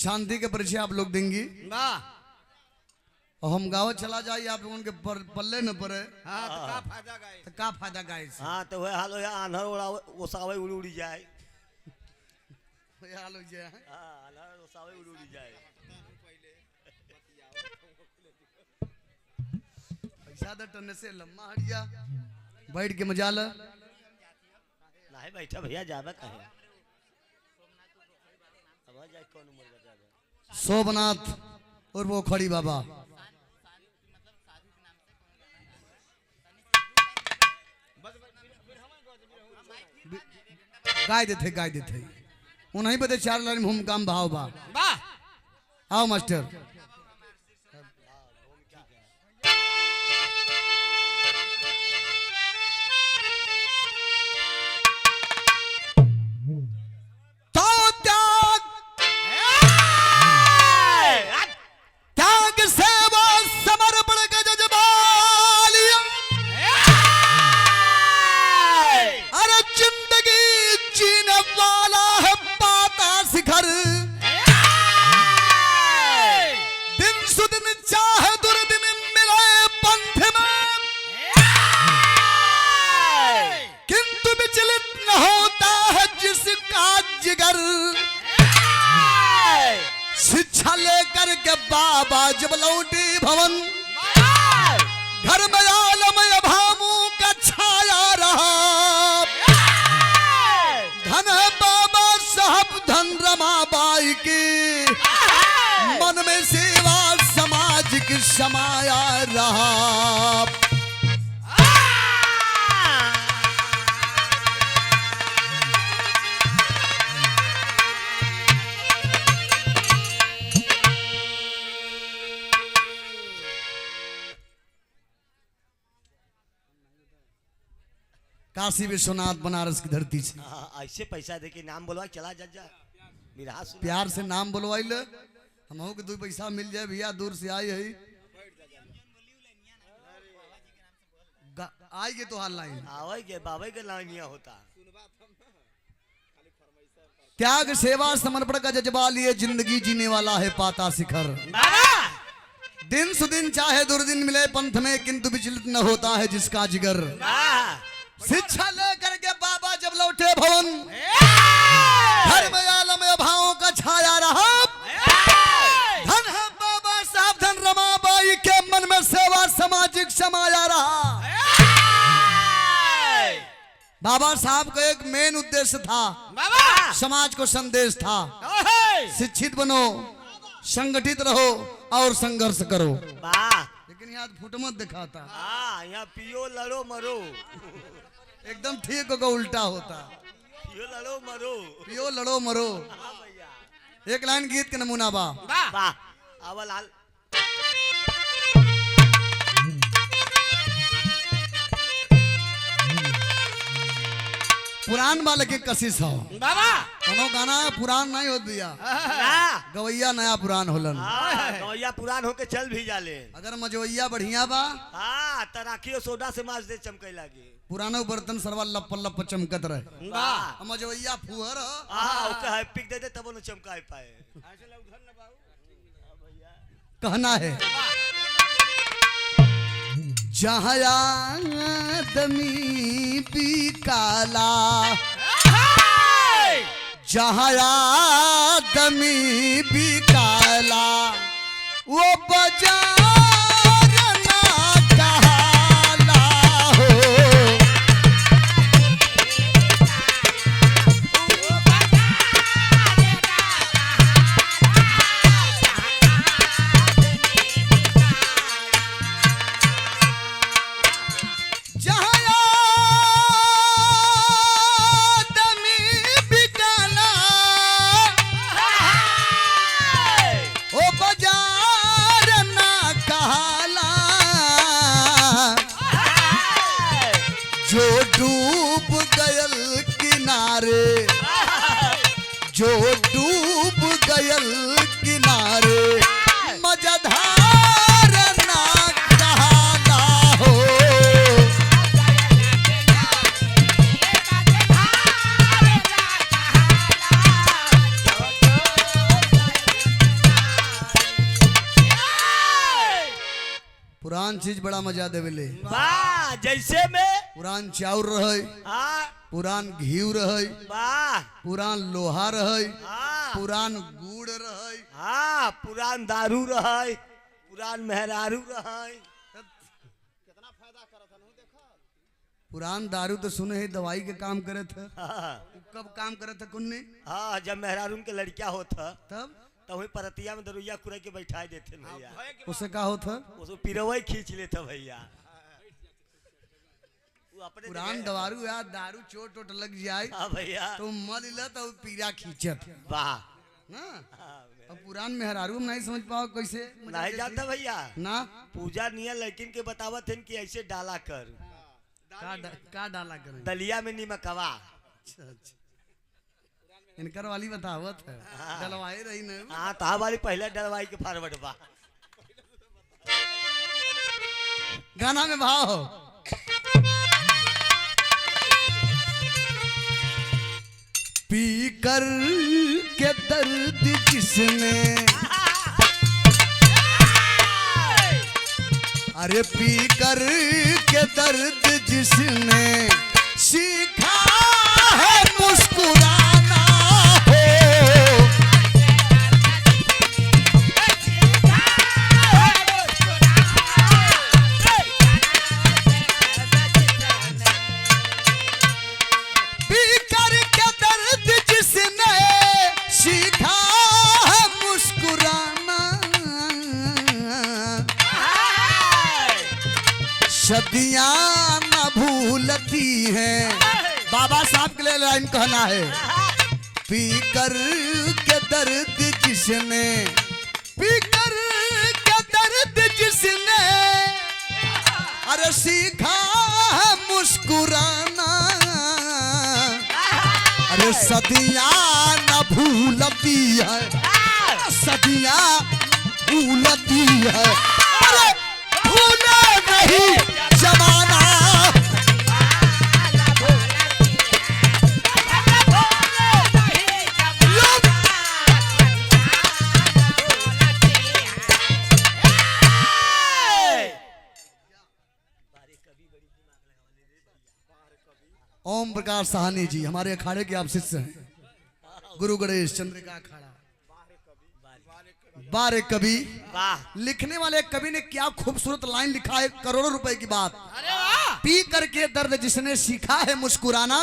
शांति के परिचय आप लोग देंगी वाह। और हम गाँव चला जाए आप लोगों के पल्ले न पड़े। हाँ तो का फायदा गाय, तो का फायदा गाय से? हाँ तो वह हाल है आंधर उड़ा ओसावे उड़ी उड़ी जाए। ये हाल हो जाए। हाँ आंधर ओसावे उड़ी उड़ी जाए। पैसा दे टन से लम्मा हटिया बैठ के मजा ल नहीं बैठा भैया जावे कहे अब जाए कौन उम्र बता दे। सोमनाथ और वो खड़ी बाबा गाय देते उन्हीं बदे 4 लाइन हम काम भाव बा। वाह। आओ मास्टर। तो त्याग सेवा समर्पण का जज्बालिया अरे जिंदगी जीने वाला है पाता शिखर दिन सुदिन चाहे दुर्दिन मिले पंथ में किंतु विचलित न होता है जिसका जिगर शिक्षा लेकर के बाबा जब लौटे भवन घर में आलम अभावों का छाया रहा धन है बाबा साहब धन रमाबाई की मन में सेवा समाज की समाया रहा। काशी विश्वनाथ बनारस की धरती से ऐसे पैसा दे के नाम बोलवा चला जा जा मेरा प्यार से नाम बोलवाई ले हम के 2 पैसा मिल जाए भैया दूर से आई है आई के तो हाल लाइन आवे के बाबे के लाइनिया होता। त्याग सेवा समर्पण का जज्बा लिए जिंदगी जीने वाला है पाता शिखर दिन सुदिन चाहे दुर्दिन मिले पंथ में किंतु विचलित न होता है जिसका जिगर शिक्षा लेकर के बाबा जब लौटे भवन घर में आलम अभावों का छाया रहा धन है बाबा साहब धन रमाबाई के मन में सेवा सामाजिक समाया रहा। बाबा साहब का एक मेन उद्देश्य था समाज को संदेश था शिक्षित बनो संगठित रहो और संघर्ष करो। लेकिन यहाँ फुट मत दिखाता यहाँ पियो लड़ो मरो एकदम ठीक होगा उल्टा होता पियो लड़ो मरो पियो लड़ो मरो। एक लाइन गीत के नमूना बा अवल हाल पुरान वाले के कशिश हो बाबा कोनो गाना पुरान नहीं होत भैया गवैया नया पुरान होलन गवैया पुरान होके चल भी जाले अगर मजवैया बढ़िया बा हाँ तराखी और सोडा से माज दे चमके लागे पुराना बर्तन सरवा लप लप चमकत रहे वाह मजवैया फुहर ओके हाई पिक दे दे तब न चमका पाए कहना है जहाँ आदमी बिकाला जहाँ आदमी बिकाला वो बाजार ना कहला हो जो डूब गयल किनारे जो डूब गयल किनारे मजधार ना कहला हो चीज बड़ा मजा देवेले। वाह जैसे में पुरान चाउर रहे, हाँ पुरान घी रहे, वाह पुरान लोहा रहे, हाँ पुरान गुड़ रहे। हाँ पुरान दारू रहे, पुरान मेहरारू रहे। पुरान दारू तो सुने ही दवाई के काम करे थे। हाँ कब काम करे थे कुन्नी? हाँ जब मेहरारू के लड़किया होता तब तो वही परतिया में दरुइया कुरे के बैठा देते भैया। उससे का होता? उसको पिरवई खींच लेता भैया। वो अपने पुरान दारू यार, दारू चोट वोट लग जाए हाँ भैया तो मल ला तो पीरा खींचत वाह ना। अब पुरान मेहरारू हम नहीं समझ पाओ कैसे नहीं जानता भैया ना। पूजा नियर लेकिन के बतावत है कि ऐसे डाला कर का डाला करें दलिया में निमकवा। अच्छा अच्छा इनकर वाली बतावत है डलवाए रही न। हाँ तो हमारी पहले डलवाई के फॉरवर्ड बा। गाना में भाव हो। पी कर के दर्द जिसने, अरे पी कर के दर्द जिसने सीखा है मुस्कुराना हो, पी कर के दर्द जिसने सीखा है मुस्कुराना, सदियां न भूलती हैं। बाबा साहब के लिए लाइन कहना है। पी कर के दर्द जिसने, पी कर के दर्द जिसने, अरे सीखा है मुस्कुराना, अरे सदियां न भूलती है, सदियां भूलती है, अरे भूले नहीं जमाना। ओम प्रकाश साहनी जी हमारे अखाड़े के आप शिष्य हैं। गुरु गणेश चंद्रिका अखाड़ा। बारे कवि वाह लिखने वाले कवि ने क्या खूबसूरत लाइन लिखा है, करोड़ों रुपए की बात। पी करके दर्द जिसने सीखा है मुस्कुराना,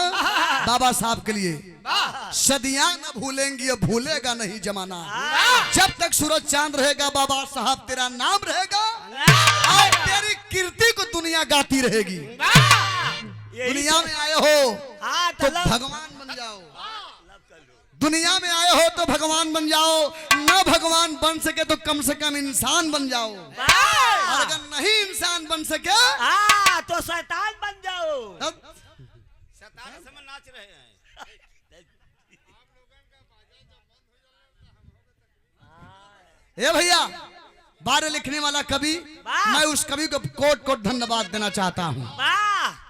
बाबा साहब के लिए। सदियां न भूलेंगी, अब भूलेगा नहीं जमाना। जब तक सूरज चांद रहेगा बाबा साहब तेरा नाम रहेगा, और तेरी कीर्ति को दुनिया गाती रहेगी। दुनिया में आए हो तो भगवान बन जाओ, दुनिया में आए हो तो भगवान बन जाओ, न भगवान बन सके तो कम से कम इंसान बन जाओ, और अगर नहीं इंसान बन सके तो शैतान बन जाओ। शैतान से नाच रहे हैं। ए भैया बारे लिखने वाला कवि, मैं उस कवि को कोट कोट धन्यवाद देना चाहता हूँ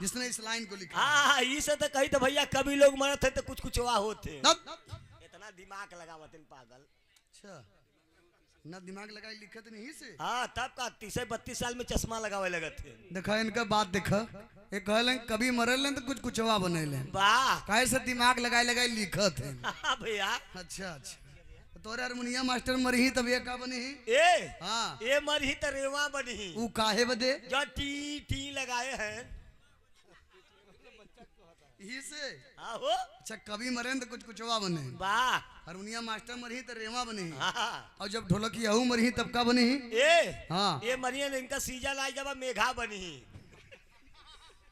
जिसने इस लाइन को लिखा। हाँ इसे तो कही तो भैया कभी लोग मरत है तो कुछ कुछ हुआ होते इतना दिमाग लगावत इन पागल। अच्छा ना दिमाग लगाई लिखत नहीं से। हाँ तब का 30-32 साल में चश्मा लगावे लगे थे। देखा इनका बात देखा, एक कहले कभी मरल तो कुछ कुछ बने ले, वाह काहे से दिमाग लगाई लगाई लिखत है। हाँ भैया अच्छा अच्छा तोरे हारमोनिया मास्टर मरही तब ये का बनी? ए हाँ ए मरही तो रेवा बनी। वो काहे बदे जो टी टी लगाए हैं यही से। हाँ हो अच्छा कभी मरे तो कुछ कुछ बने, वाह हारमोनिया मास्टर मरही तो रेवा बनी, हाँ और जब ढोलकी अहू मरही तब का बनी? ए हाँ ये मरियन इनका सीजन आई जब मेघा बनी।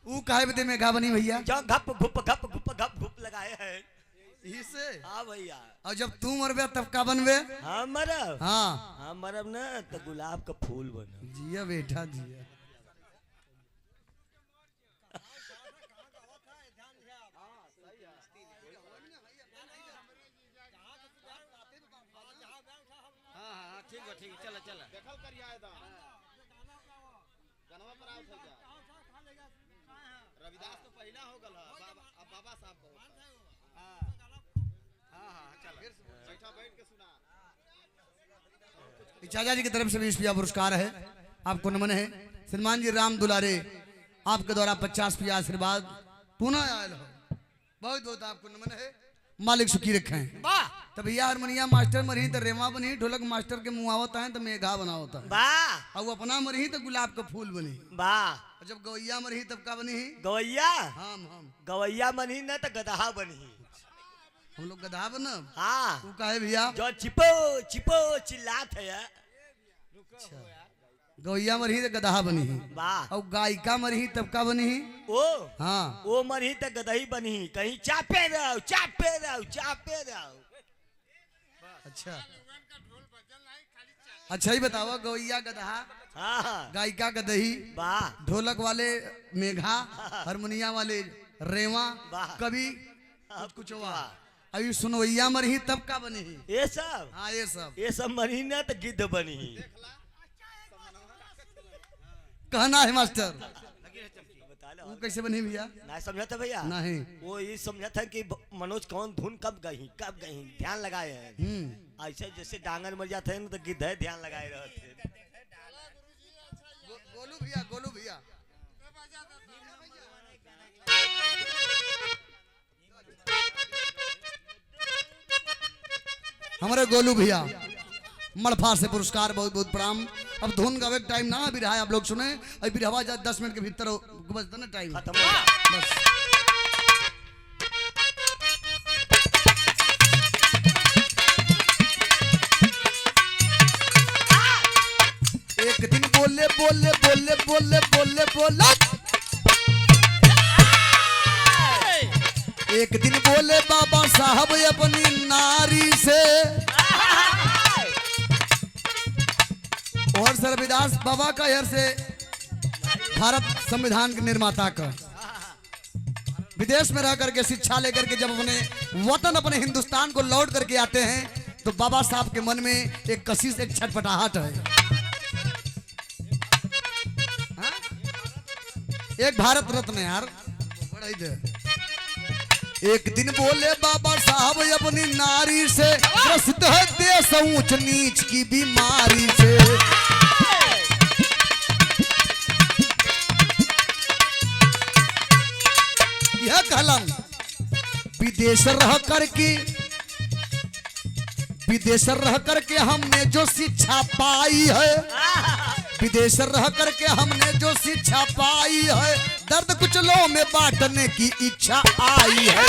वो काहे बदे मेघा बनी भैया? जो घप घप घुप लगाए हैं यही से। हाँ भैया और जब तू मरबे तब का बनबे? हाँ मरब हाँ हाँ मरब ना तो गुलाब का फूल बन। जिया बेटा जिया। ठीक है चला चला देखल करिया एकदम गनवा पर आओ थे जा रविदास तो पहला हो गल बाबा अब बाबा साहब को। हां हां हां चल बैठा बैठ के सुना। चाचा जी की तरफ से भी इस पुरस्कार है, आपको नमन है। श्रीमान जी राम दुलारे आपके द्वारा 50 आशीर्वाद पुनः आयल हो, बहुत बहुत आपको नमन है, मालिक सुखी रखें। वाह तो भैया हारमोनिया मास्टर मरही तो रेवा बनी, ढोलक मास्टर के मुआवत है तो मेघा बनावता है, वाह और वो अपना मरही तो गुलाब का फूल बनी, वाह। और जब गवैया मरही तब का बनी? गवैया हम गवैया बनी ना तो गदहा बनी। हम लोग गधा बनब। हाँ तू काहे भैया? जो चिपो चिपो चिल्लात है। गवैया मरही तो गधा बनी, वाह। और गायिका मरही तब का बनी? ओ हाँ ओ मरही तो गदही बनी, कहीं चापे रहो चापे रहो चापे रहो। अच्छा अच्छा ही बताओ, गवैया गधा, हाँ गायिका गदही, वाह ढोलक वाले मेघा, हारमोनिया वाले रेवा, वाह। कभी कुछ हुआ, अभी सुनवैया मरही तब का बनी? ये सब हाँ ये सब मरही ना तो गिद्ध बनी। कहना है मास्टर, बता लो वो कैसे बनी भैया? ना समझा था भैया? नहीं। वो ये समझा था कि मनोज कौन धुन कब गई ध्यान लगाए हैं। ऐसे जैसे डांगर मर जाते हैं ना तो गिद्ध ध्यान लगाए रहते। गोलू भैया, गोलू भैया, हमारे गोलू भैया मड़फा से पुरस्कार, बहुत बहुत प्रणाम। अब धुन गावे टाइम ना अभी रहा है, आप लोग सुने अभी हवा 10 मिनट के भीतर बजता ना टाइम खत्म हो गया। बस। एक दिन बोले बोले बोले बोले बोले बोले, एक दिन बोले बाबा साहब अपनी नारी से, और सर रविदास बाबा का यार से भारत संविधान के निर्माता का विदेश में रह करके शिक्षा लेकर के जब अपने वतन अपने हिंदुस्तान को लौट करके आते हैं तो बाबा साहब के मन में एक कशिश, एक छटपटाहट है। हाँ? एक भारत रत्न यार, बड़ा ही है। एक दिन बोले बाबा साहब अपनी नारी से, ग्रसित है देश ऊंच नीच की बीमारी से, यह कलम विदेश रह करके हमने जो शिक्षा पाई है, विदेश रह करके हमने जो शिक्षा पाई है, दर्द कुचलों में बांटने की इच्छा आई है।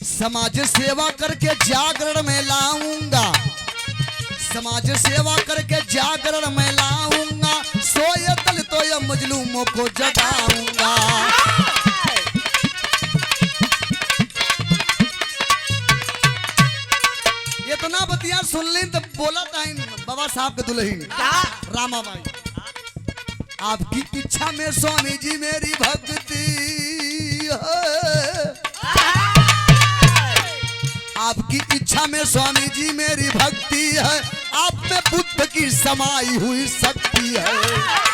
समाज सेवा करके जागरण में लाऊंगा, समाज सेवा करके जागरण में लाऊंगा, सोए दलितों या मजलूमों को जगाऊंगा। इतना बतिया सुन ली तो बोला था बाबा साहब के दुल्हन रामाबाई, आपकी इच्छा में स्वामी जी मेरी भक्ति है, आपकी इच्छा में स्वामी जी मेरी भक्ति है, आप में बुद्ध की समाई हुई शक्ति है।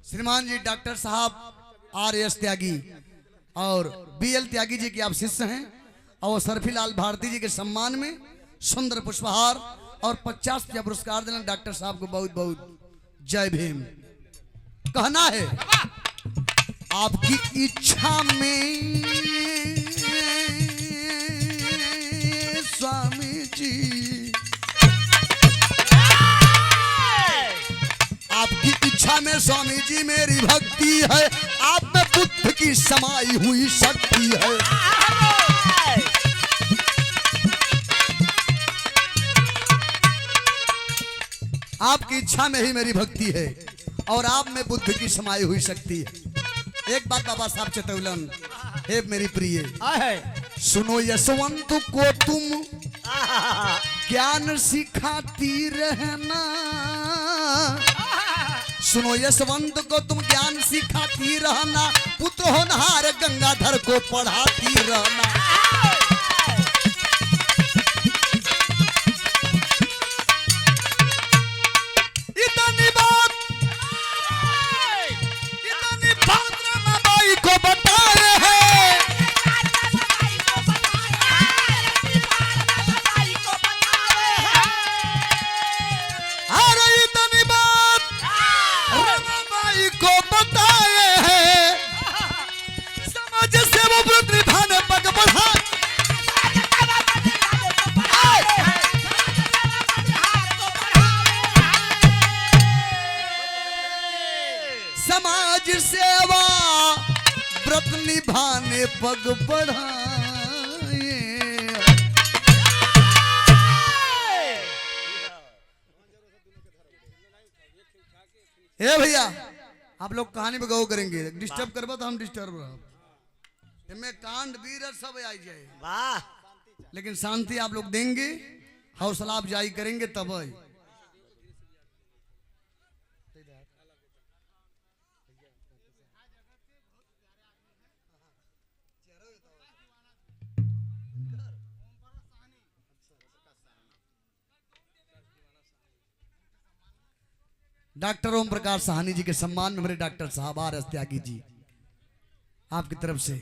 श्रीमान जी डॉक्टर साहब RS त्यागी और BL त्यागी जी के आप शिष्य हैं, और सरफीलाल भारती जी के सम्मान में सुंदर पुष्पहार और 50 पुरस्कार देना। डॉक्टर साहब को बहुत बहुत जय भीम। कहना है आपकी इच्छा में स्वामी जी, आपकी इच्छा में स्वामी जी मेरी भक्ति है, आप में बुद्ध की समाई हुई शक्ति है। आपकी इच्छा में ही मेरी भक्ति है, और आप में बुद्धि की समाई हुई शक्ति है। एक बात बाबा साहब चतौलन, हे मेरी प्रिय, सुनो यशवंत को तुम ज्ञान सिखाती रहना, सुनो यशवंत को तुम ज्ञान सिखाती रहना, पुत्र होनहार गंगाधर को पढ़ाती रहना। इतनी बात रमाबाई को बता रहे हैं। अरे इतनी बात रमाबाई को बताए हैं, समाज से वो व्रत निभाने पग बढ़ा। समाज सेवा व्रत निभाने पग बढ़ाए। ए भैया, आप लोग कहानी में गौ करेंगे, डिस्टर्ब करबो तो हम डिस्टर्ब रहो। इनमें कांड वीर सब आई जाए, वाह, लेकिन शांति आप लोग देंगे, हौसला अफजाई करेंगे तब। डॉक्टर ओम प्रकाश साहनी जी के सम्मान में हमारे डॉक्टर साहब आर एस त्यागी जी आपकी तरफ से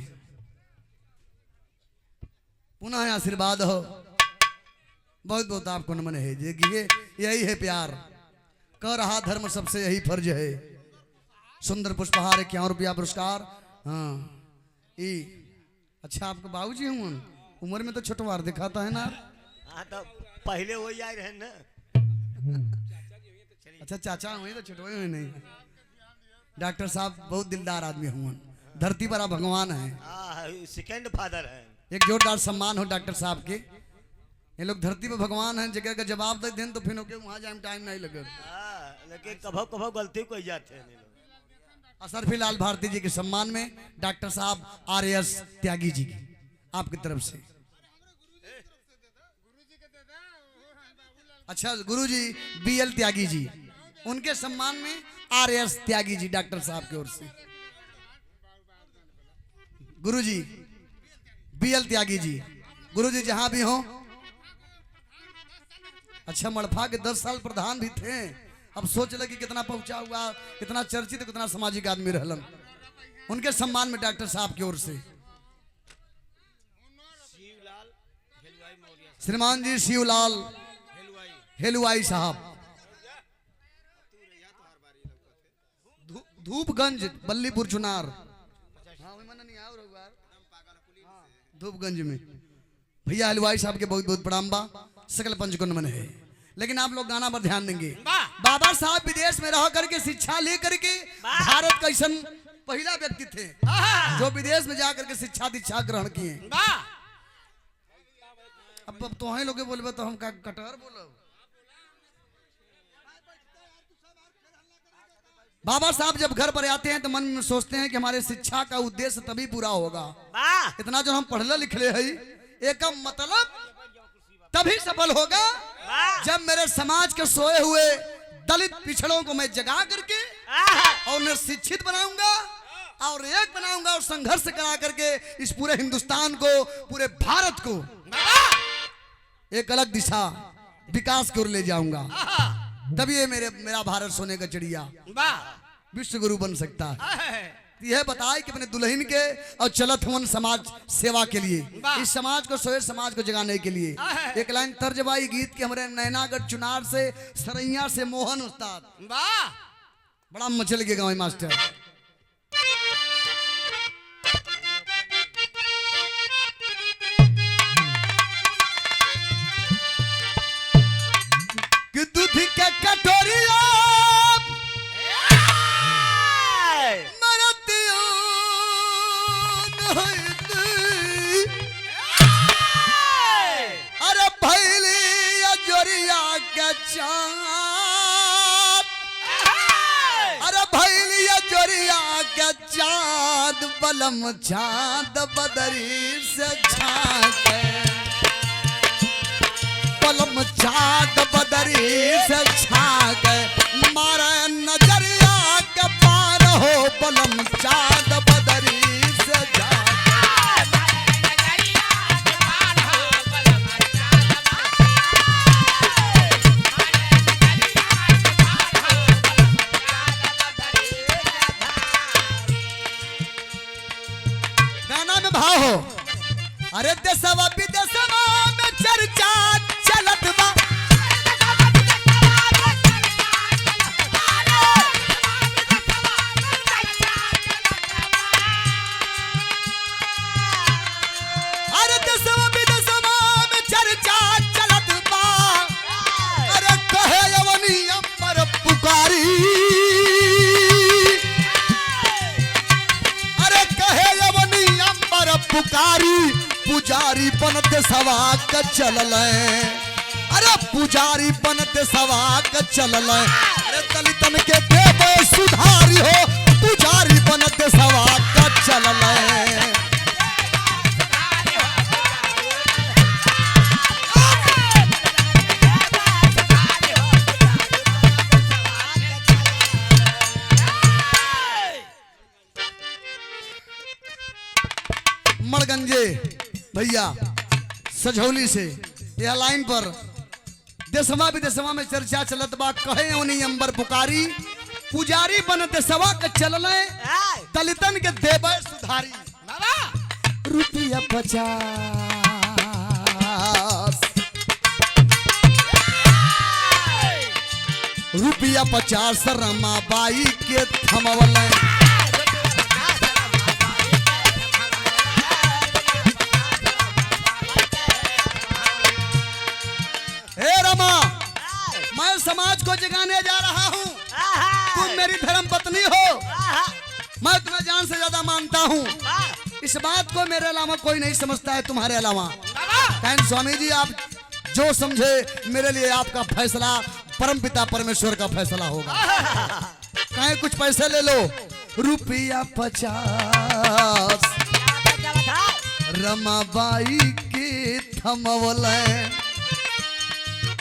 पुनः आशीर्वाद हो। बहुत बहुत आपको नमन है। देखिए यही है प्यार, कर रहा धर्म सबसे यही फर्ज है। सुंदर पुष्पहार 51 रुपया पुरस्कार। हाँ ई अच्छा, आपके बाबूजी हूँ, उम्र में तो छोटवार दिखाता है ना। हाँ तो पहले वही आए रहे ना। अच्छा चाचा हुए तो छोटे हुए नहीं। डॉक्टर साहब बहुत दिलदार आदमी हुए, धरती पर आप भगवान हैं। सेकंड फादर है। एक जोरदार सम्मान हो डॉक्टर साहब के। ये लोग धरती पर भगवान हैं, जगह का जवाब दे दें तो फिर वहाँ जाए टाइम नहीं लगे। लेकिन कभो कभो गलती को जाते हैं। असरफी लाल भारती जी के सम्मान में डॉक्टर साहब आर एस त्यागी जी की आपकी तरफ से। अच्छा गुरुजी BL त्यागी जी, उनके सम्मान में RS त्यागी जी डॉक्टर साहब की ओर से। गुरुजी BL त्यागी जी, गुरुजी जहां भी हो। अच्छा मड़फा के 10 साल प्रधान भी थे, अब सोच लगे कितना पहुंचा हुआ, कितना चर्चित, कितना सामाजिक आदमी रहलन। उनके सम्मान में डॉक्टर साहब की ओर से श्रीमान जी शिवलाल हेलुआई साहब, धूपगंज बल्लीपुर चुनार, धूपगंज में भैया हलवाई साहब के बहुत बहुत प्रणाम बा, सकल पंच को नमन है। लेकिन आप लोग गाना पर ध्यान देंगे। बाबा साहब विदेश में रह करके शिक्षा ले करके भारत का ऐसा पहला व्यक्ति थे जो विदेश में जाकर के शिक्षा दीक्षा ग्रहण किए। अब तो हैं लोग बोलबे तो हम का कटहर बोलो। बाबा साहब जब घर पर आते हैं तो मन में सोचते हैं कि हमारे शिक्षा का उद्देश्य तभी पूरा होगा, इतना जो हम पढ़ले लिखले हैं एक मतलब तभी सफल होगा जब मेरे समाज के सोए हुए दलित पिछड़ों को मैं जगा करके और उन्हें शिक्षित बनाऊंगा और एक बनाऊंगा और संघर्ष करा करके इस पूरे हिंदुस्तान को, पूरे भारत को एक अलग दिशा विकास की ओर ले जाऊंगा। तभी ये मेरा भारत सोने का चिड़िया विश्व गुरु बन सकता है। यह बताए कि अपने दुल्हन के और चलत हुन समाज सेवा के लिए, इस समाज को सोए समाज को जगाने के लिए एक लाइन तर्जबाई गीत के हमारे नैनागढ़ चुनार से सरैया से मोहन उस्ताद, बड़ा मचल के गाँव मास्टर। कि दूध के कटोरिया अरे भैली जोरिया के चाँद, अरे के चाँद बलम चाँद बदरी से झांके बलम चाँद बदरी से झांके मारे नजरिया के पार हो बलम चाँद बदरी से झांके भाव हो। अरे देशवा विदेशवा में चर्चा चलत बा अरे देशवा विदेशवा में चर्चा चलत बा अरे कहे यवनी अंबर पुकारी पुकारी पुजारी बनत सवा क चलल अरे पुजारी बनत सवा क चलल अरे दलितन के देव सुधारी हो पुजारी बनत सवा क चलल मड़गंजे भैया सझौली से यह लाइन पर देशवा विदेशवा में चर्चा चलत बा कहे उन्हीं अंबर पुकारी पुजारी बनत सवा के चलल दलितन के देव सुधारी रुपया 50 रुपया 50 रमाबाई के थमवल मैं समाज को जगाने जा रहा हूँ तुम मेरी धर्म पत्नी हो मैं तुम्हें जान से ज्यादा मानता हूँ इस बात को मेरे अलावा कोई नहीं समझता है तुम्हारे अलावा कहन स्वामी जी आप जो समझे मेरे लिए आपका फैसला परमपिता परमेश्वर का फैसला होगा कहीं कुछ पैसे ले लो रुपया 50 रमाबाई के थमवल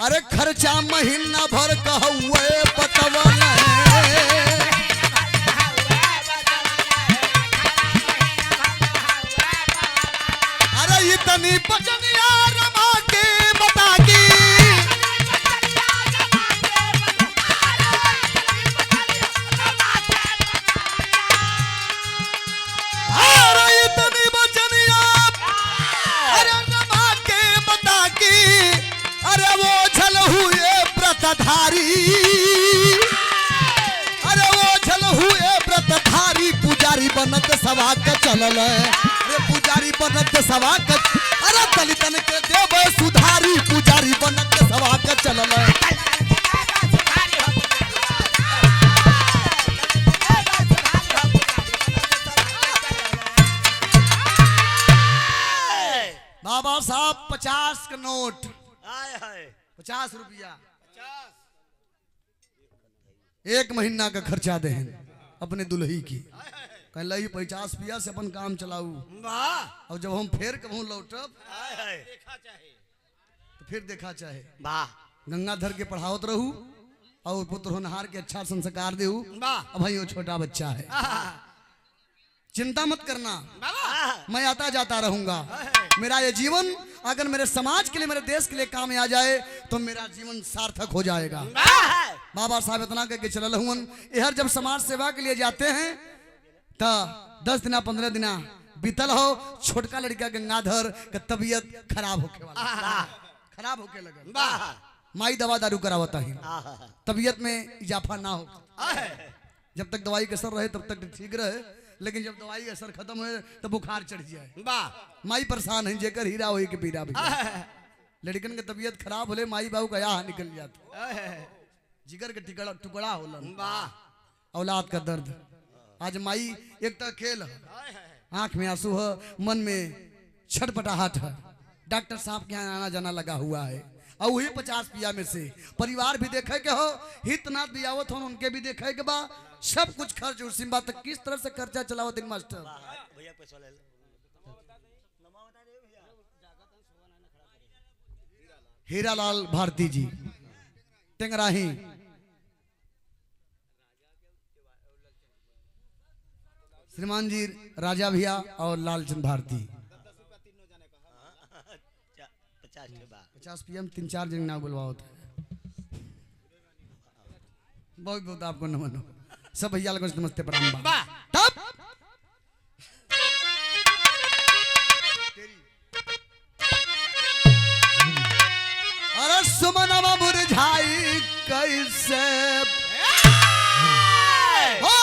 अरे खर्चा महीना भर कहुए बतवल अरे इतनी बचनिया रमा के बता की अरे इतनी बचनिया अरे रमा के बता की अरे वो झल हुए व्रतधारी अरे वो झल हुए व्रतधारी पुजारी बनत सवा के चलल अरे पुजारी बनत सवा के अरे दलितन के देव सुधारी पुजारी बनत सवा के चलल बाबा साहब 50 का नोट 50 रुपया 1 महीना का खर्चा दे अपने दुल्ही की कहला 50 पिया से अपन काम चलाऊ और जब हम फिर कहूँ लौटब तो फिर देखा चाहे गंगाधर के पढ़ावत रहू और पुत्र होनहार के अच्छा संस्कार देऊ अब भाई वो छोटा बच्चा है चिंता मत करना मैं आता जाता रहूंगा मेरा ये जीवन अगर मेरे समाज के लिए मेरे देश के लिए काम आ जाए तो मेरा जीवन सार्थक हो जाएगा बाबा साहब इतना करके चल हुन यार जब समाज सेवा के लिए जाते हैं तो 10 दिन 15 दिन बीतल हो छोटका लड़का गंगाधर का तबीयत खराब होके वाला खराब होके लगा माई दवा दारू करावता ही तबीयत में इजाफा ना हो जब तक दवाई का असर रहे तब तक ठीक रहे लेकिन जब दवाई का असर खत्म हो तो बुखार चढ़ जाए माई परेशान है जेकर हीरा हो के पीरा भी लड़कन के तबीयत खराब होले माई बाबू का यहाँ निकल जाता जिगर के टुकड़ा होला औलाद का दर्द आज माई एक तक खेल आंख में आंसू है मन में छटपटाहट है डॉक्टर साहब के यहाँ आना जाना लगा हुआ है और वही 50 पिया में से परिवार भी देखे के हो, हित नाथ भी आवत हो उनके भी देखे के बा, सब कुछ खर्च उसी बात तक किस तरह से खर्चा चलाओ दिन मास्टर। भैया पैसा ले हीरालाल भारती जी टेंगराही, श्रीमान जी राजा भैया और लालचंद भारती। 50 PM 3-4 जन ना बुलवाओ था। बहुत बहुत आपको नमन हो सब भैया लोगों से नमस्ते प्रणाम बा। तब अरे सुमनवा मुरझाई कैसे हो,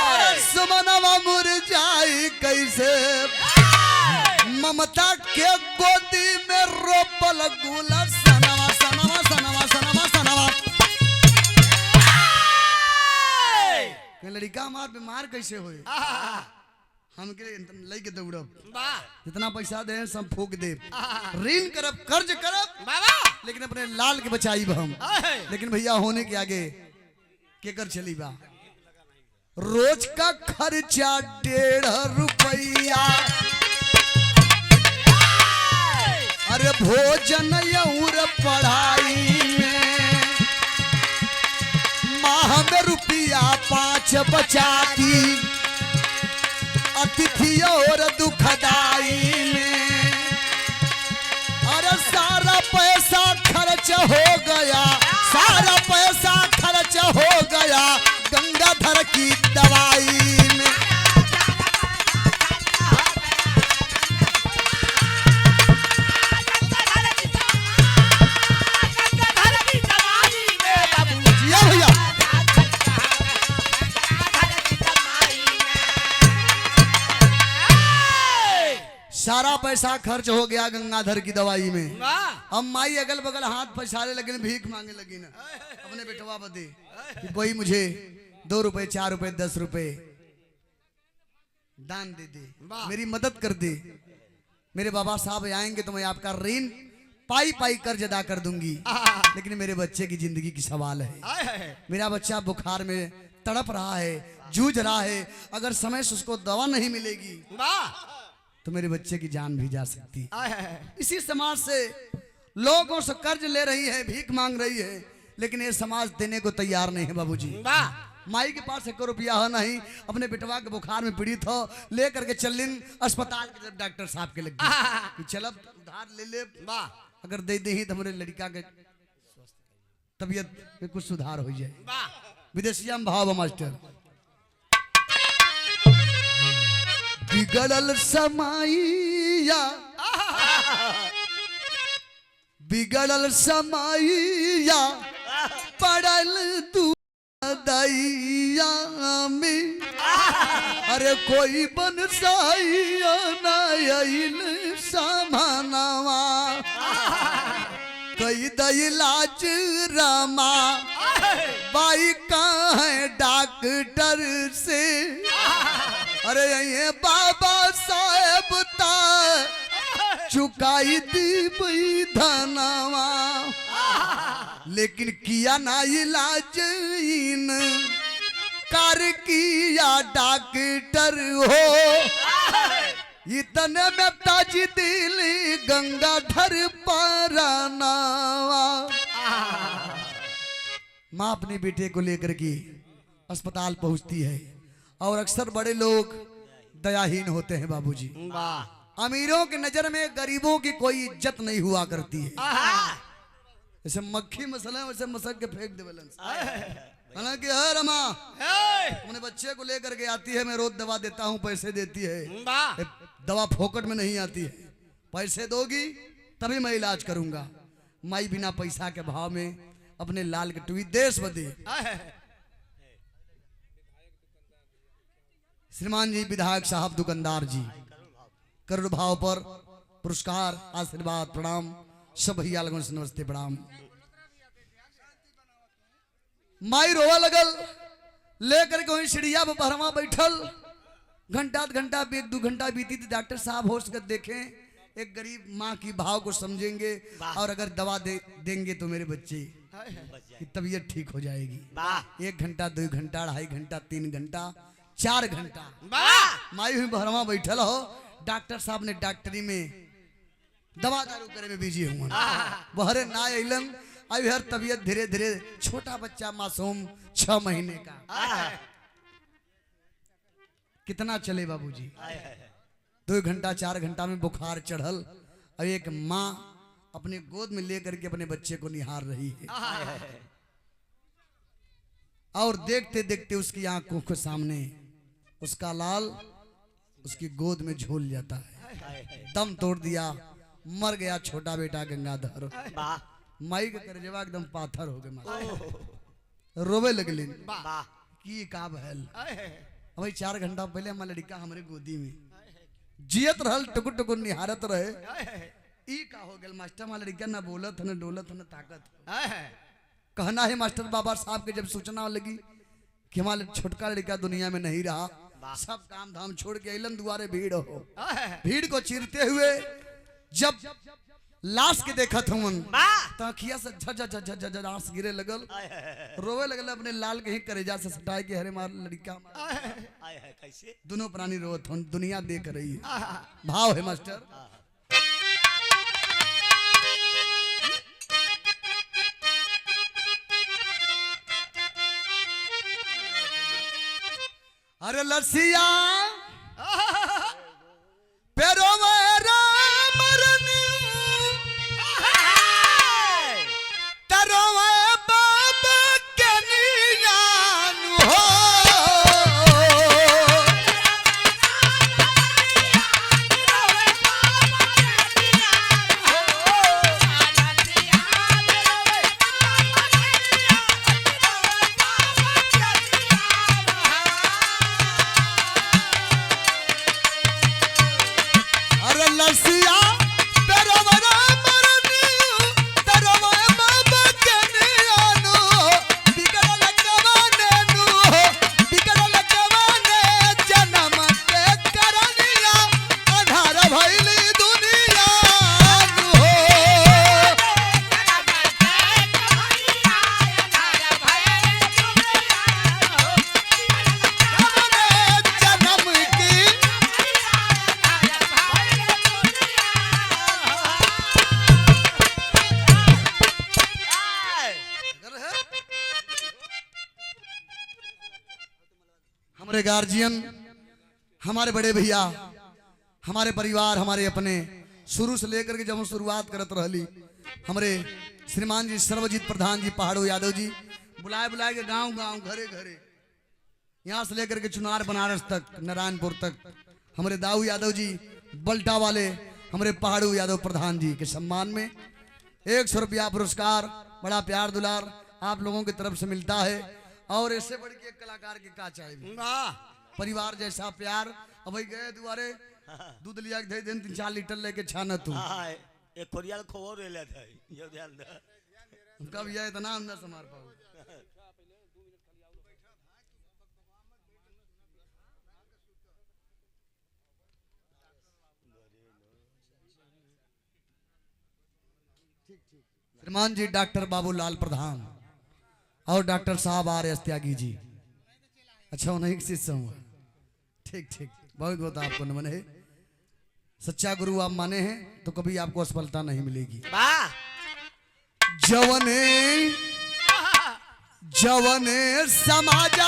अरे सुमनवा मुरझाई कैसे, ममता के गोदी में रोपल गुला सनवा सनवा सनवा सनवा सनवा। लड़का हमार बीमार कैसे हुए, हमके लई के दौड़ब, जितना पैसा दे सब फूक दे, ऋण करब कर्ज करब लेकिन अपने लाल के बचाई हम। लेकिन भैया होने के आगे केकर चली बा, रोज का खर्चा 1.5 रुपया, अरे भोजन और पढ़ाई में माह में रुपया 5 बचाती, अतिथि और दुखदाई में अरे सारा पैसा खर्च हो गया, सारा पैसा खर्च हो गया गंगाधर की दवाई में। सारा पैसा खर्च हो गया गंगाधर की दवाई में। अब माई अगल बगल हाथ पछाड़े लगे, भीख मांगे लगी ना अपने बेटवा बदे कि कोई मुझे 2 रुपए 4 रुपए 10 रुपए दान दे दे, मेरी मदद कर दे, मेरे बाबा साहब आएंगे तो मैं आपका ऋण पाई पाई कर्ज अदा कर दूंगी। लेकिन मेरे बच्चे की जिंदगी की सवाल है, मेरा बच्चा बुखार में तड़प रहा है, जूझ रहा है, अगर समय से उसको दवा नहीं मिलेगी तो मेरे बच्चे की जान भी जा सकती है। इसी समाज से लोगों से कर्ज ले रही है, भीख मांग रही है, लेकिन ये समाज देने को तैयार नहीं है बाबूजी। माई के पास 1 रुपया है नहीं, अपने बेटवा के बुखार में पीड़ित हो, ले करके चलिन अस्पताल के डॉक्टर साहब के लगे कि चलब उधार ले ले, अगर दे दे तो हमारे लड़का के तबीयत में कुछ सुधार हो जाए। विदेशिया में भाव मास्टर बिगड़ल समाइया, बिगड़ल समाइया पड़ल दुदैया में, अरे कोई बनसाइया नईल समानवा, कई दइलाज रमा बाई कहाँ डॉक्टर से, अरे ये बाबा साहेब ता चुकाई दी धनवा, लेकिन किया ना इलाज इन कर किया डॉक्टर हो, इतने में ताज दिली गंगाधर पारानावा। माँ अपने बेटे को लेकर के अस्पताल पहुंचती है और अक्सर बड़े लोग दयाहीन होते हैं बाबूजी। अमीरों की नजर में गरीबों की कोई इज्जत नहीं हुआ करती है, जैसे मक्खी मसला वैसे मसक के फेंक दे बलन। हालांकि है रमा अपने बच्चे को लेकर के आती है, मैं रोज दवा देता हूँ, पैसे देती है, दवा फोकट में नहीं आती है, पैसे दोगी तभी मैं इलाज करूंगा। माई बिना पैसा के भाव में अपने लाल के टुई देश बदे। श्रीमान जी विधायक साहब दुकानदार जी करोड़ भाव पर पुरस्कार आशीर्वाद प्रणाम सब भैया लोगों से नमस्ते प्रणाम। माई रोवा लगल लेकर के वही सीढ़िया पर बहरवा बैठल घंटा 2 घंटा बीती थी। डॉक्टर साहब होश कर देखें, एक गरीब माँ की भाव को समझेंगे और अगर दवा देंगे तो मेरे बच्चे की तबीयत ठीक हो जाएगी। 1 घंटा 2 घंटा 2.5 घंटा 3 घंटा 4 घंटा माई हुई भरमा बैठल हो। डॉक्टर साहब ने डॉक्टरी में दवा दारू करे में बिजी हुआ, बहरे ना अलन। अब हर तबीयत धीरे धीरे, छोटा बच्चा मासूम 6 महीने का, कितना चले बाबूजी। 2 घंटा 4 घंटा में बुखार चढ़ल और एक माँ अपने गोद में लेकर के अपने बच्चे को निहार रही है और देखते देखते उसकी आंखों के सामने उसका लाल उसकी गोद में झूल जाता है। दम तोड़ दिया, मर गया छोटा बेटा गंगाधर। माई के करजवा एकदम पाथर हो गए, रोवे लगली की का भैल। अभी 4 घंटा पहले हमारा लड़का हमारे गोदी में जियत रहल, टुकुर टुकुर निहारत रहे। ई का हो गया मास्टर, हमारा लड़का ना बोलत न डोलत न ताकत। कहना है मास्टर बाबा साहब के जब सूचना लगी कि हमारा छोटका लड़का दुनिया में नहीं रहा, सब काम धाम छोड़ के अलन दुआरे भीड़ हो। भीड़ को चीरते हुए जब लाश के देखत हूँ तखिया से झझ आंस गिरे लगल, रोवे लगल। अपने लाल के ही करेजा से सटाए के हरे मार लड़का कैसे दोनों प्राणी रोत हूँ, दुनिया देख रही है। भाव है मास्टर। अरे लसिया पेरो मेरा मरनी तरो बाबा के नियान हो। हमारे गार्जियन, हमारे बड़े भैया, हमारे परिवार, हमारे अपने शुरू से लेकर के जब हम शुरुआत करत रहली, हमारे श्रीमान जी सर्वजीत प्रधान जी पहाड़ो यादव जी बुलाए बुलाए के गांव गांव घरे घरे, यहाँ से लेकर के चुनार बनारस तक, नारायणपुर तक, हमारे दाऊ यादव जी बल्टा वाले, हमारे पहाड़ो यादव प्रधान जी के सम्मान में 100 रुपया पुरस्कार, बड़ा प्यार दुलार आप लोगों की तरफ से मिलता है। और इससे बढ़ के एक कलाकार की का चाहिए, परिवार जैसा प्यार। अब भाई गए दुआरे दूध लिया दे दिन 3-4 लीटर लेके छाना तू एक खोरियाल खोर ले लेता है, ये ध्यान दे कब ये इतना हम ना संभाल पाओ। श्रीमान जी डॉक्टर बाबूलाल प्रधान और डॉक्टर साहब R.S. त्यागी जी, अच्छा उन्हीं की शिष्य हुआ। ठीक ठीक, बहुत बहुत आपको नमन है। सच्चा गुरु आप माने हैं तो कभी आपको असफलता नहीं मिलेगी। जवने जवने समाज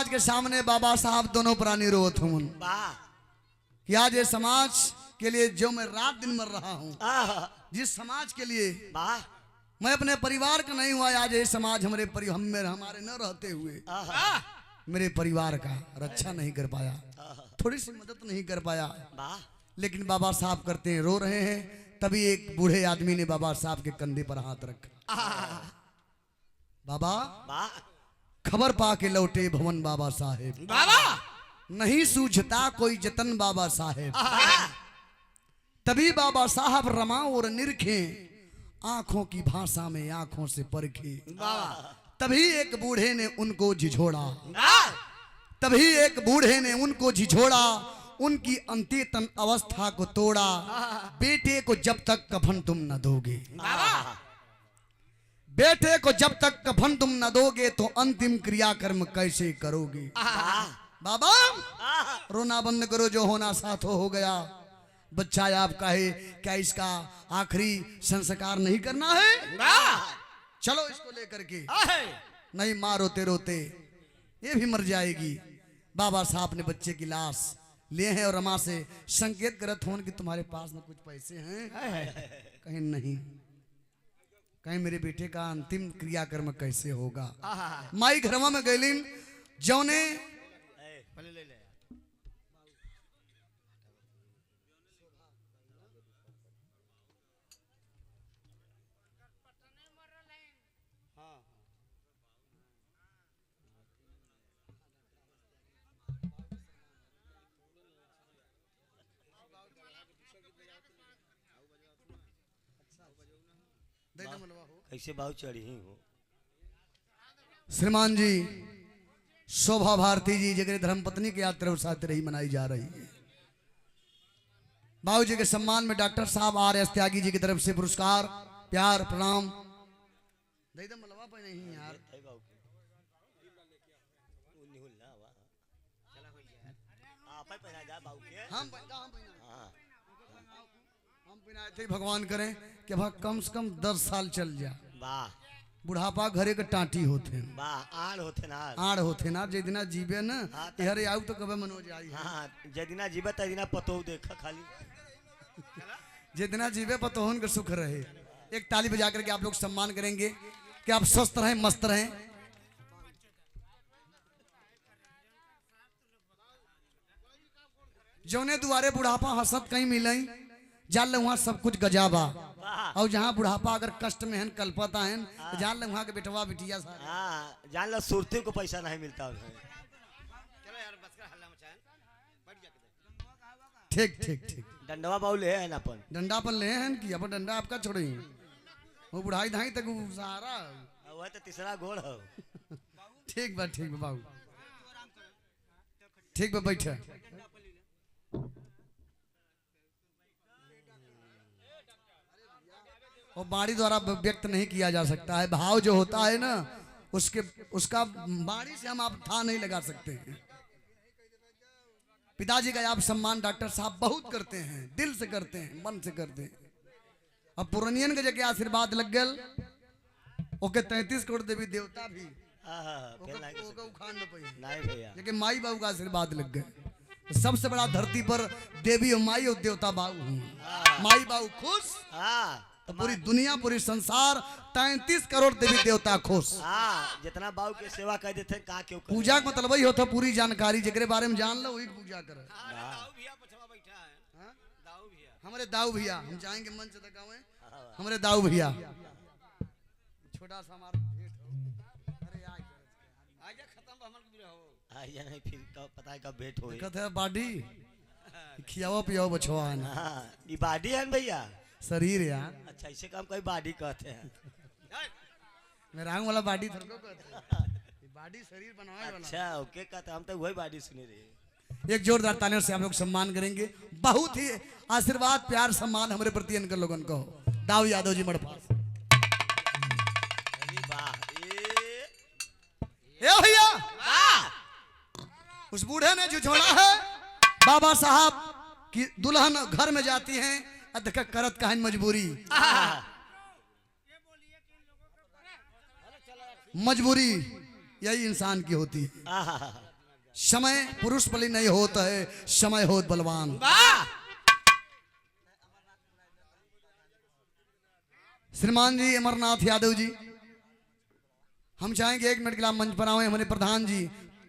समाज के सामने बाबा साहब दोनों प्राणी रोत हूँ वाह कि आज ये समाज के लिए जो मैं रात दिन मर रहा हूँ, आहा, जिस समाज के लिए वाह मैं अपने परिवार का नहीं हुआ, आज ये समाज हमारे न रहते हुए आहा, मेरे परिवार का रक्षा नहीं कर पाया, आहा, थोड़ी सी मदद नहीं कर पाया। वाह लेकिन बाबा साहब करते हैं, रो रहे हैं। तभी एक बूढ़े आदमी ने बाबा साहब के कंधे पर हाथ रखा। बाबा वाह खबर पा के लौटे भवन बाबा साहेब, बाबा नहीं सूझता कोई जतन बाबा साहेब। तभी बाबा साहब रमा और निरखे, आंखों की भाषा में आंखों से परखे। तभी एक बूढ़े ने उनको झिझोड़ा, तभी एक बूढ़े ने उनको झिझोड़ा, उनकी अंतेतन अवस्था को तोड़ा। बेटे को जब तक कफन तुम न दोगे, बेटे को जब तक कफन तुम न दोगे तो अंतिम क्रियाकर्म कैसे करोगे। बाबा रोना बंद करो, जो होना साथ हो गया। बच्चा आपका है, क्या इसका आखिरी संस्कार नहीं करना है? चलो इसको लेकर के। नहीं माँ रोते रोते ये भी मर जाएगी। बाबा साहब ने बच्चे की लाश लिए हैं और रमा से संकेत करत हों कि तुम्हारे पास में कुछ पैसे हैं? कहीं नहीं। कहीं मेरे बेटे का अंतिम क्रियाकर्म कैसे होगा। माई घरवा में गैलिन जौने कैसे भाव चढ़ी हो श्रीमान जी शोभा भारती जी जगह धर्मपत्नी की यात्रा साथ रही मनाई जा रही है। बाबू जी के सम्मान में डॉक्टर साहब आर एस त्यागी जी की तरफ से पुरस्कार प्यार प्रणाम। नहीं यार हम पहनाए थे, भगवान करें कि कम से कम 10 साल चल जा। वाह बुढ़ापा घरे के टाटी होते हैं, वाह आड़ होते ना, आड़ होते ना। जे दिना जीवे ना हरे आऊ तो कबे मनोज आई। हाँ जदिना जीवे तदिना पतो देखा खाली। जे दिना जीवे पतोहन के सुख रहे। एक ताली बजा करके आप लोग सम्मान करेंगे कि आप स्वस्थ रहें, मस्त रहें। जौने दुआरे बुढ़ापा हसत कहीं मिलई जान ले वहाँ सब कुछ गजाबा। और जहाँ बुढ़ापा अगर कष्ट में है कल्पता है तो जान ले वहाँ के बेटवा बिटिया सारे। हाँ जान लो सुरती को पैसा नहीं मिलता उन्हें। चलो यार बस कर हल्ला मचाएं, बैठ जा। ठीक ठीक ठीक। डंडवा बाउल है ना अपन डंडा पर ले हैं कि अपन डंडा आपका छोड़े वो बुढ़ाई धाई तक सहारा। वह तो तीसरा गोड़ हो। ठीक बा बाबू, ठीक बा बैठे। और बाणी द्वारा व्यक्त नहीं किया जा सकता है। भाव जो होता है ना उसका बाणी से हम आप था नहीं लगा सकते हैं। पिताजी का आप सम्मान डॉक्टर साहब बहुत करते हैं, दिल से करते हैं, मन से करते हैं। अब पुरानियन के जगह आशीर्वाद लग गल ओके 33 करोड़ देवी देवता भी नहीं भैया लेकिन माई बाबू का आशीर्वाद लग गए। सबसे बड़ा धरती पर देवी और माई और देवता बाबू हूँ। माई बाबू खुश तो पूरी दुनिया पूरी संसार 33 करोड़ देवी देवता खुश। जितना बाबू की सेवा कर देते हैं का क्यों पूजा का मतलब वही होता पूरी जानकारी जगरे बारे में जान लो वही पूजा करे। हमारे दाऊ भैया हम जाएंगे मंच तक आवे। हमारे दाऊ भैया छोटा सा हमारा अरे आजा खत्म हमर के हो आजा नहीं फिर कब पता है कब भेंट होई। कहते हैं बाडी खियाओ पियाओ बछवा है ना। ये बाडी है भैया शरीर यार। अच्छा इसे काम कोई बाडी कहते हैं। मेरा आंग वाला बाडी थरको कहते हैं। बाडी शरीर बनाने वाला। अच्छा ओके कहते हम तो वही बाडी सुने रहे। एक जोरदार तालियों से हम लोग सम्मान करेंगे। बहुत ही आशीर्वाद प्यार सम्मान हमारे प्रति इनके लोगों को। दाऊ यादव जी मड़पास भैया उस बूढ़े ने जो छोड़ा है बाबा साहब की दुल्हन घर में जाती हैं अधक करत कहन मजबूरी। मजबूरी यही इंसान की होती है। समय पुरुष बलि नहीं होता है, समय होत बलवान। वाह श्रीमान जी अमरनाथ यादव जी, हम चाहेंगे 1 मिनट के लिए आप मंच पर आए। हमारे प्रधान जी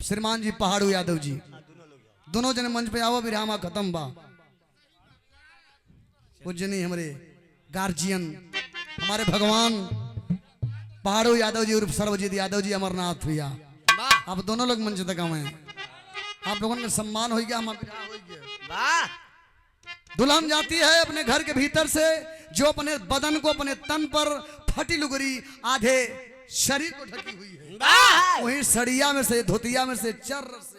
श्रीमान जी पहाड़ू यादव जी, दोनों जने मंच पे आओ। विरामा खत्म बा। पूजनी हमारे गार्जियन, हमारे भगवान पहाड़ू यादव जी उर्फ सर्वजीत यादव जी, अमरनाथ भैया, आप दोनों लोग मंच तक आए। आप लोगों का सम्मान हो गया, हम वाह दुल्हन जाती है अपने घर के भीतर से, जो अपने बदन को, अपने तन पर फटी लुगरी आधे शरीर को ढकी हुई है, वाह वही सड़िया में से, धोतिया में से, चर से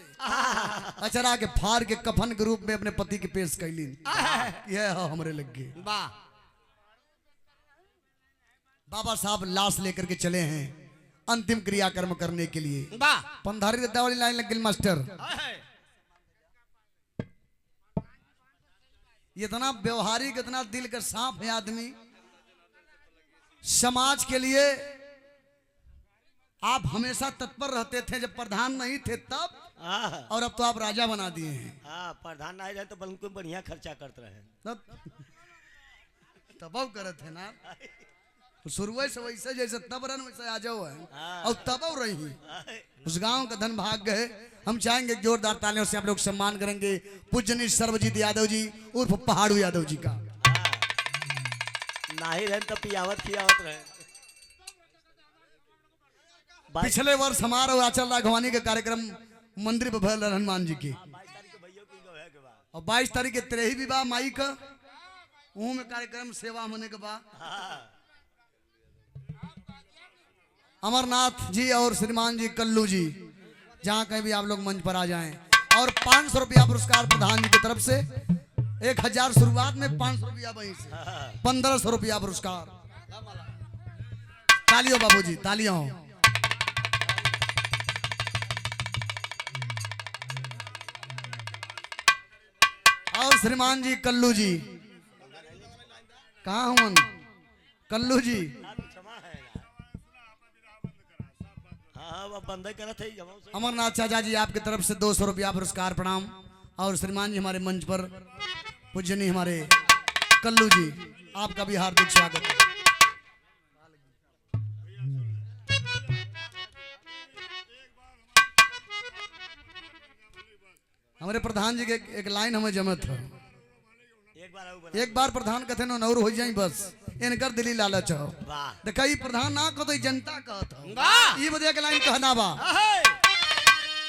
अचरा के फाड़ के कफन के रूप में अपने पति के पेश कैली। यह हमरे लग गए। वाह बाबा साहब लाश लेकर के चले हैं अंतिम क्रियाकर्म करने के लिए। वाह पंधारी रद्दा वाली लाइन लग गई मास्टर। इतना व्यवहारिक, इतना दिल का साफ है आदमी। समाज के लिए आप हमेशा तत्पर रहते थे, जब प्रधान नहीं थे तब, और अब तो आप राजा बना दिए हैं। हाँ प्रधान नहीं रहे तो बल्कि बढ़िया खर्चा करते रहे। तब करत है ना, शुरू से वैसे जैसे तब रन वैसे आ जाओ है, और तब रही उस गांव का धन भाग गए। हम चाहेंगे जोरदार तालियों से आप लोग सम्मान करेंगे पूजनीय सर्वजीत यादव जी उर्फ पहाड़ू यादव जी का। नहीं रहे तो पियावत खियावत रहे। पिछले वर्ष हमारा आचल राघवानी का कार्यक्रम मंदिर पर भयल हनुमान जी की, 22 तारीख के भैया की बाद और 22 तारीख के तेरही भी बा माई का, वह में कार्यक्रम सेवा होने के बाद अमरनाथ जी और श्रीमान जी कल्लू जी, जहां कहीं भी आप लोग मंच पर आ जाएं। और 500 रुपया पुरस्कार प्रधान जी की तरफ से, 1000 शुरुआत में, 500 रुपया वहीं से, 1500 रुपया पुरस्कार। तालियों बाबूजी, तालियों। और श्रीमान जी कल्लू जी, कहाँ हूँ कल्लू जी? बंद करा थे। अमरनाथ चाचा जी आपकी तरफ से 200 रुपया पुरस्कार प्रणाम। और श्रीमान जी हमारे मंच पर पूजनीय हमारे कल्लू जी, आपका भी हार्दिक स्वागत है। हमारे प्रधान जी के एक लाइन हमें जमत है, एक बार प्रधान कथे नो नौर हो जाई बस, इनकर दिली लालच हो। देखा ई प्रधान ना कहतो, जनता कहत हो। ई बदे के लाइन कहना बा,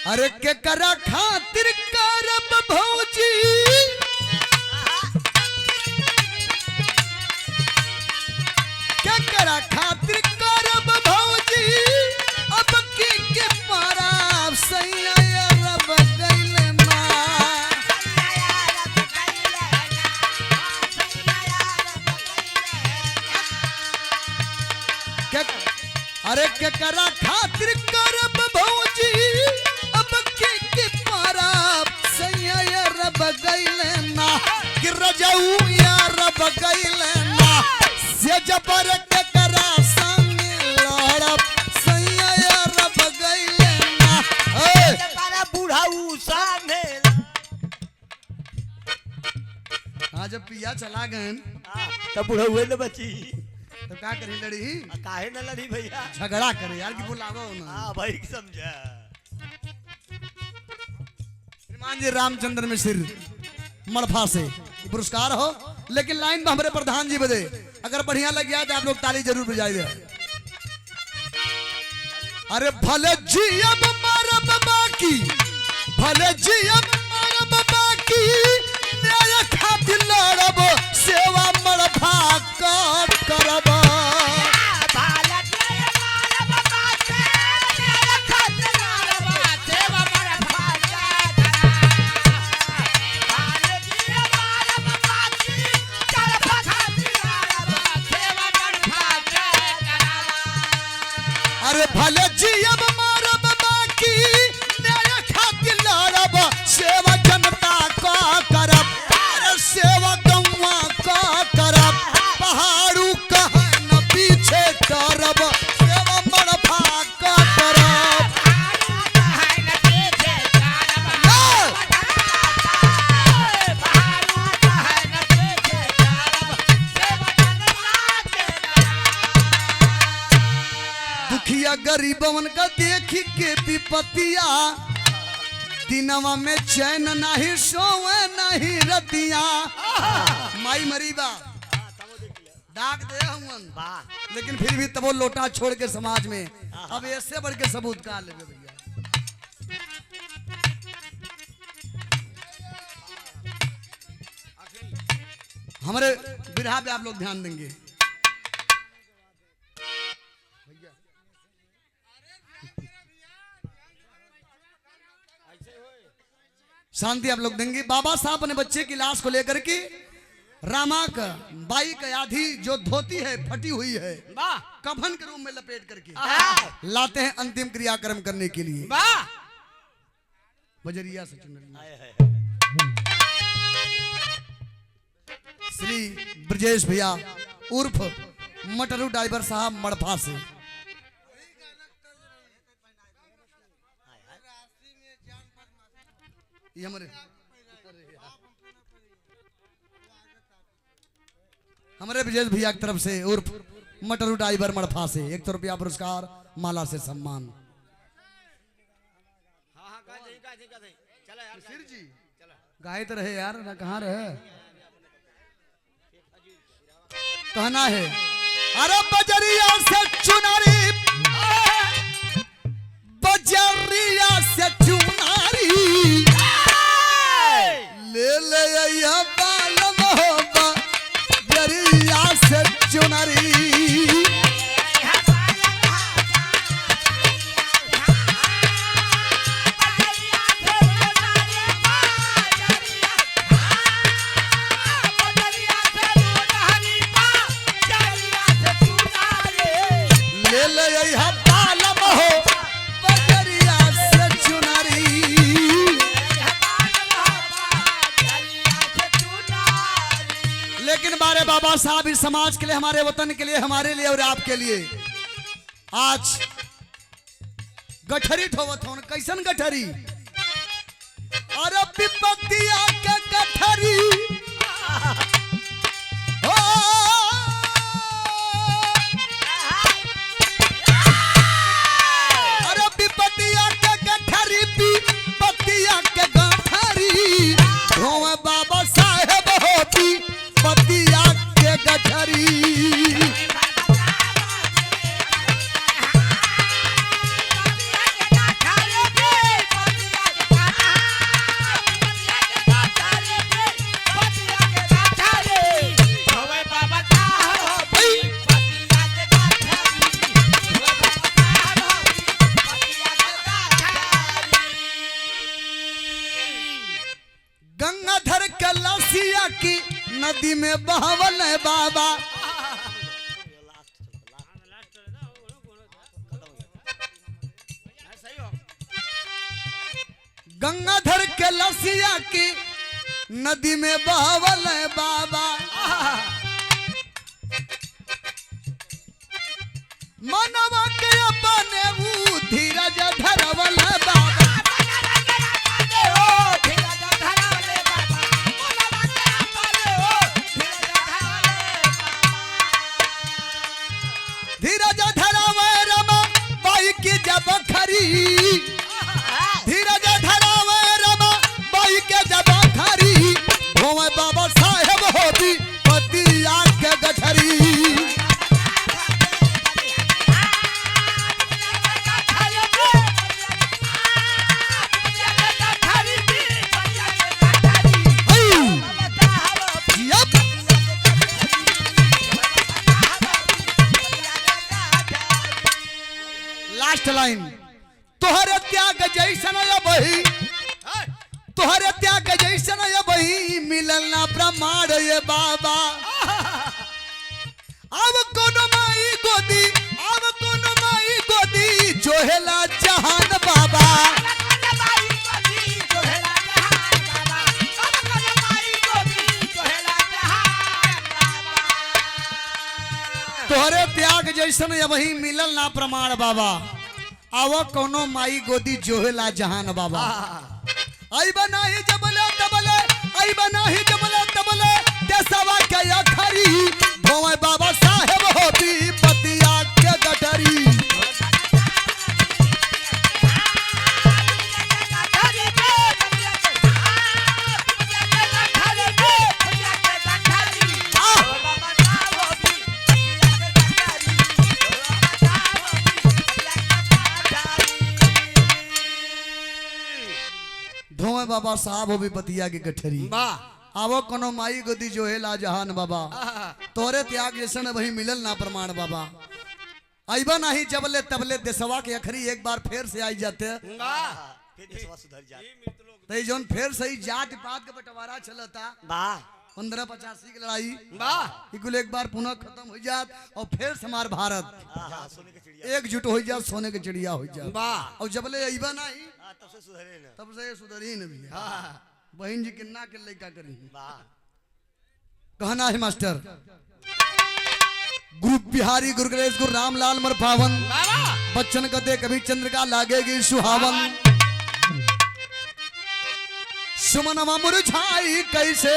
अरे के करा खातिर करब भौजी, के करा खातिर करब भौजी, अब के मारा सैया रब गइले ना। अरे के करा खातिर करब भौजी, अब के पारा सैया रब गइले ना, कि रजऊ या रब गइले ना, से जबर के करा संग लड़ब सैया रब गइले ना। ए तारा बूढ़ाऊ साने आज पिया चला गए तब बूढ़ाऊ न बची तो क्या करी, लड़ी काहे न लड़ी भैया, झगड़ा करे यार कि बुलावो ना। हाँ भाई समझा। श्रीमान जी रामचंद्र मिश्र मड़फा से पुरस्कार हो, लेकिन लाइन में हमारे प्रधान जी बदे अगर बढ़िया लग गया तो आप लोग ताली जरूर बजाइए। अरे भले जी अब मारब बाकी, भले जी अब मारब बाकी, मेरे खातिर लड़ब सेवा मड़फा काट करब। अरे भले जी अब मारब बाकी, मेरे खातिर लड़ब सेवा गरीबवन का देख के विपतिया दिनवा में चैन नहीं सोवे नहीं रतिया माई मरीबा डाक दे हमन वाह लेकिन फिर भी तबो लोटा छोड़ के समाज में अब ऐसे बढ़ के सबूत का लेवे भैया। हमारे बिरहा पे आप लोग ध्यान देंगे। शांति आप लोग देंगे। बाबा साहब अपने बच्चे की लाश को लेकर के रामा का बाई का आधी जो धोती है फटी हुई है वाह कफन के रूप में लपेट करके वाह लाते हैं अंतिम क्रियाक्रम करने के लिए। वाह बजरिया से चुनरी हाय हाय श्री ब्रजेश भैया उर्फ मटरू ड्राइवर साहब मड़फा से ये हमारे ब्रजेश भैया की तरफ से उर्फ मटरू ड्राइवर मड़फा से 100 रुपया पुरस्कार माला से सम्मान। हाँ गा दे चला यार सिर जी गाए तो रहे यार ना कहाँ रहे कहना है। अरे बजरिया से चुनारी बजरिया से चुनारी ले ले या बालम हो बजरिया से चुनारी लेकिन बारे बाबा साहब इस समाज के लिए हमारे वतन के लिए हमारे लिए और आपके लिए आज गठरी ठोवत हो कैसन गठरी अरे विपत्तिया के गठरी हो अरे विपत्तिया के गठरी विपत्तिया के गठरी हो बाबा साहेब होती पतिया के गठरी गंगाधर कलसिया की नदी में बहावल है बाबा गंगाधर कलसिया की नदी में बहावल है बाबा मनवा के अपने ऊ धीरज धरवल है बाबा धीरज धरावे रमा बाई की जब खरी धीरज धरावे रमा बाई के जब खरी भोवे बाबा साहेब होती पतिया के गठरी लास्ट लाइन तोहरे त्याग जैसन बही तोहरे त्याग जैसन बही मिलल ना प्रमाण ये बाबा अब कोनो माई गोदी अब कोनो माई गोदी जोहेला जहान बाबा तोहरे त्याग जैसन वही मिलल ना प्रमाण बाबा आवो कोनो माई गोदी जोहेला जहान बाबा आई बनाही जबले तबले आई बनाही जबले तबले देसवा के अखरी भोए बाबा साहेब होती पतिया के गठरी बाबा साहब हो भी पतिया के गठरी आवो कोनो माई गोदी जो है लाजहान बाबा तोरे त्याग जैसन वही मिलल ना प्रमाण बाबा आईबा नहीं जबले तबले देसवा के अखरी एक बार फिर से आई जाते फिर देशवा सुधर जाए तो जोन फिर सही जात पात का बंटवारा चलता वाह 1585 की लड़ाई कुल एक बार पुनः खत्म हो जात और फिर से हमार भारत सोने के चिड़िया एकजुट हो जात सोने के चिड़िया हो जात और जबले अइबा नहीं तब से सुधरे ना तब से सुधरी न भी बहन जी किन्ना के लइका करी वाह कहना है मास्टर गुरु बिहारी गुरु गणेश गुरु रामलाल मरफावन बच्चन कदे कभी चंद्रिका लागेगी सुहावन सुमनमा मुरझाई कैसे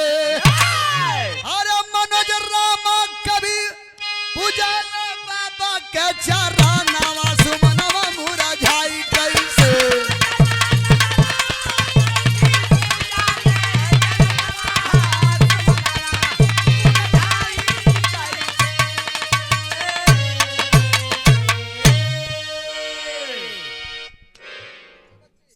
अरे मनोज रामा कभी पूजा बाबा के चराना